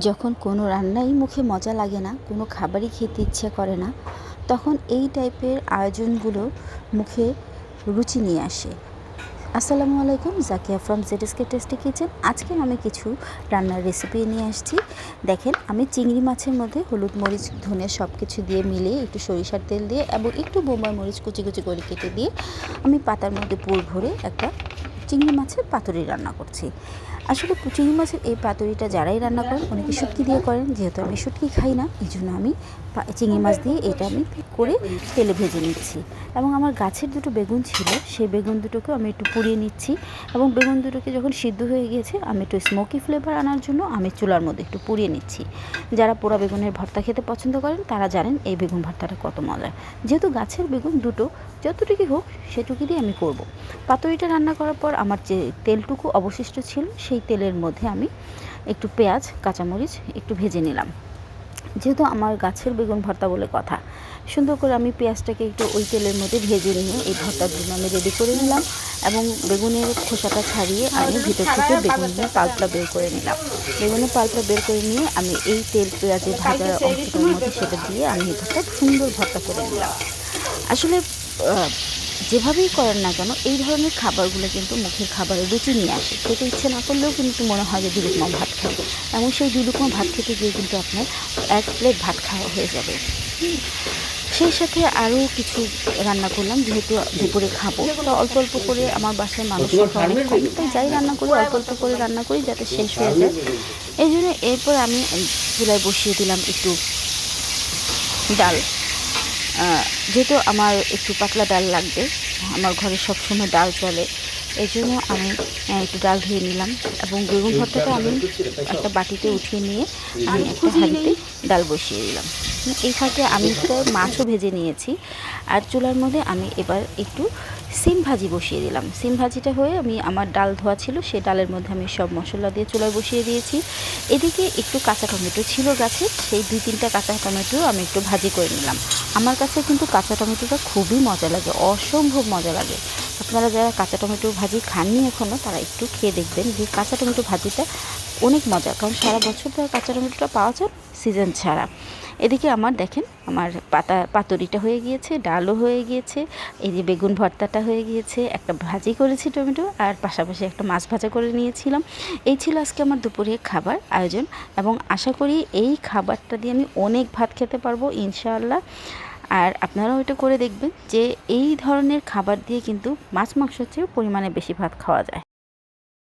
যখন কোনো রান্নাই মুখে মজা লাগে না, কোনো খাবারই খেতে ইচ্ছে করে না, তখন এই টাইপের আয়োজনগুলো মুখে রুচি নিয়ে আসে। আসসালামু আলাইকুম, জাকিয়া ফ্রম জেডএসকে টেস্টি কিচেন। আজকে আমি কিছু রান্নার রেসিপি নিয়ে আসছি। দেখেন, আমি চিংড়ি মাছের মধ্যে হলুদ, মরিচ, ধনে সব কিছু দিয়ে মিলিয়ে একটু সরিষার তেল দিয়ে এবং একটু বোম্বাই মরিচ কুচি কুচি করে কেটে দিয়ে আমি পাতার মধ্যে পুর ভরে একটা চিংড়ি মাছের পাতুরি রান্না করছি। আসলে চিংড়ি মাছের এই পাতুরিটা যারাই রান্না করেন অনেকে শুটকি দিয়ে করেন, যেহেতু আমি শুটকি খাই না এই জন্য আমি চিংড়ি মাছ দিয়ে এটা আমি করে তেলে ভেজে নিচ্ছি। এবং আমার গাছের দুটো বেগুন ছিল, সেই বেগুন দুটোকেও আমি একটু পুড়িয়ে নিচ্ছি এবং বেগুন দুটোকে যখন সিদ্ধ হয়ে গিয়েছে আমি একটু স্মোকি ফ্লেভার আনার জন্য আমি চুলার মধ্যে একটু পুড়িয়ে নিচ্ছি। যারা পোড়া বেগুনের ভর্তা খেতে পছন্দ করেন তারা জানেন এই বেগুন ভর্তাটা কত মজার। যেহেতু গাছের বেগুন দুটো যতটুকু হোক সেটুকু দিয়ে আমি করব। পাতুরিটা রান্না করার পর আমার যে তেলটুকু অবশিষ্ট ছিল সেই তেলের মধ্যে আমি একটু পেঁয়াজ, কাঁচামরিচ একটু ভেজে নিলাম। যেহেতু আমার গাছের বেগুন ভর্তা বলে কথা, সুন্দর করে আমি পেঁয়াজটাকে একটু ওই তেলের মধ্যে ভেজে নিয়ে এই ভর্তার জন্য আমি রেডি করে নিলাম এবং বেগুনের খোসাটা ছাড়িয়ে আমি ভিতর থেকে বেগুনের পাল্পটা বের করে নিলাম। বেগুনের পাল্পটা বের করে নিয়ে আমি এই তেল পেঁয়াজের ভাজার অংশটার মধ্যে সেটা দিয়ে আমি এটা সুন্দর ভর্তা করে নিলাম। আসলে যেভাবেই করেন না কেন এই ধরনের খাবারগুলো কিন্তু মুখের খাবারের রুচি নিয়ে আসে। খেতে ইচ্ছে না করলেও কিন্তু মনে হয় যে দুলুকমা ভাত খাই, এবং সেই দুলুকমা ভাত খেতে গিয়ে কিন্তু আপনার এক প্লেট ভাত খাওয়া হয়ে যাবে। সেই সাথে আরও কিছু রান্না করলাম, যেহেতু দুপুরে খাবো তো অল্প অল্প করে, আমার বাসায় মানুষ অনেক কম, তাই যাই রান্না করি অল্প অল্প করে রান্না করি যাতে শেষ হয়ে যায়। এই জন্য এরপর আমি চুলায় বসিয়ে দিলাম একটু ডাল। যেহেতু আমার একটু পাতলা ডাল লাগবে, আমার ঘরে সবসময় ডাল চলে, এই জন্য আমি একটু ডাল ধুয়ে নিলাম এবং বেগুন ভর্তাটা আমি একটা বাটিতে উঠিয়ে নিয়ে আমি একটা হাঁড়িতে ডাল বসিয়ে দিলাম। এই ফাঁকে আমি একটা মাছও ভেজে নিয়েছি। আর চুলার মধ্যে আমি এবার একটু সিম ভাজি বসিয়ে দিলাম। সিম ভাজিটা হয়ে আমি আমার ডাল ধোয়া ছিল, সেই ডালের মধ্যে আমি সব মশলা দিয়ে চুলায় বসিয়ে দিয়েছি। এদিকে একটু কাঁচা টমেটো ছিল গাছে, সেই 2-3টা কাঁচা টমেটো আমি একটু ভাজি করে নিলাম। আমার কাছে কিন্তু কাঁচা টমেটোটা খুবই মজা লাগে, অসম্ভব মজা লাগে। আপনারা যারা কাঁচা টমেটো ভাজি খাননি এখনও তারা একটু খেয়ে দেখবেন যে কাঁচা টমেটো ভাজিটা অনেক মজা, কারণ সারা বছর তো কাঁচা টমেটোটা পাওয়া যায় সিজন ছাড়া। এদিকে আমার দেখেন, আমার পাতুরিটা হয়ে গিয়েছে, ডালও হয়ে গিয়েছে, এই যে বেগুন ভর্তাটা হয়ে গিয়েছে, একটা ভাজি করেছি টমেটো, আর পাশাপাশি একটা মাছ ভাজা করে নিয়েছিলাম। এই ছিল আজকে আমার দুপুরের খাবার আয়োজন, এবং আশা করি এই খাবারটা দিয়ে আমি অনেক ভাত খেতে পারবো ইনশাআল্লাহ। আর আপনারাও এটা করে দেখবেন যে এই ধরনের খাবার দিয়ে কিন্তু মাছ মাংসের চেয়ে পরিমাণে বেশি ভাত খাওয়া যায়।